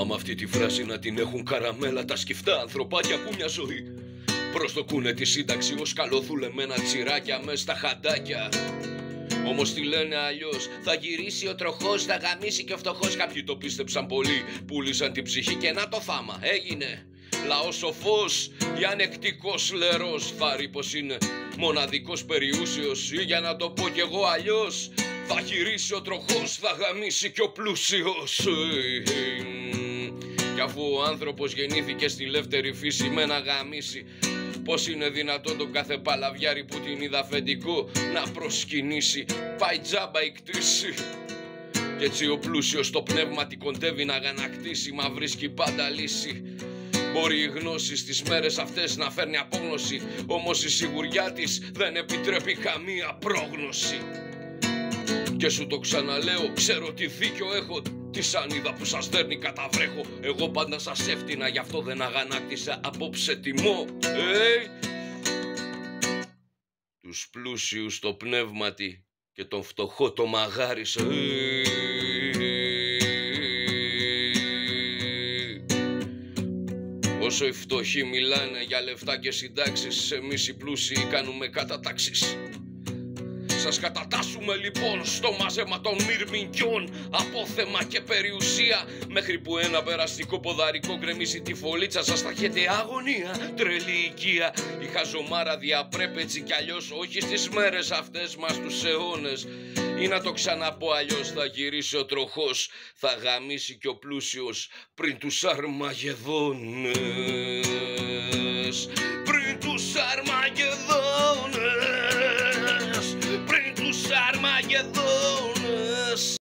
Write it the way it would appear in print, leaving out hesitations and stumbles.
Μα με αυτή τη φράση να την έχουν καραμέλα τα σκυφτά ανθρωπάκια που μια ζωή προσδοκούνε τη σύνταξη ως καλοδουλεμένα τσιράκια μες στα χαντάκια. Όμως τι λένε αλλιώς, θα γυρίσει ο τροχός, θα γαμίσει και ο φτωχός. Κάποιοι το πίστεψαν πολύ, πούλησαν την ψυχή και να το θάμα έγινε. Λαός σοφός, ή ανεκτικός λερός, θάρει πως είναι μοναδικός περιούσιος. Ή για να το πω κι εγώ αλλιώς, θα γυρίσει ο τροχός, θα γαμίσει και ο πλούσιος. Κι αφού ο άνθρωπος γεννήθηκε στη λεύτερη φύση με να γαμίσει, πώς είναι δυνατόν τον κάθε παλαβιάρι που την είδα αφεντικό να προσκυνήσει? Πάει τζάμπα η κτήση. Κι έτσι ο πλούσιος στο πνεύμα τι κοντεύει να ανακτήσει, μα βρίσκει πάντα λύση. Μπορεί η γνώση στις μέρες αυτές να φέρνει απόγνωση, όμως η σιγουριά της δεν επιτρέπει καμία πρόγνωση. Και σου το ξαναλέω, ξέρω τι δίκιο έχω, τη σανίδα που σας δέρνει καταβρέχω. Εγώ πάντα σας έφτινα, γι' αυτό δεν αγανάκτησα απόψε τιμώ. Τους πλούσιους το πνεύματι και τον φτωχό το μαγάρισα. Όσο οι φτωχοί μιλάνε για λεφτά και συντάξεις, εμείς οι πλούσιοι κάνουμε κατατάξεις. Σας κατατάσσουμε λοιπόν στο μάζεμα των μυρμηγκιών, απόθεμα και περιουσία, μέχρι που ένα περαστικό ποδαρικό γκρεμίσει τη φωλίτσα σας. Θα έχετε αγωνία, τρελή οικία. Η χαζομάρα διαπρέπει έτσι κι αλλιώς, όχι στις μέρες αυτές μας τους αιώνες. Ή να το ξαναπώ αλλιώς, θα γυρίσει ο τροχός, θα γαμίσει κι ο πλούσιος πριν τους Αρμαγεδόνες. Πριν τους Αρμαγεδόνες. Αρμαγεδόνες.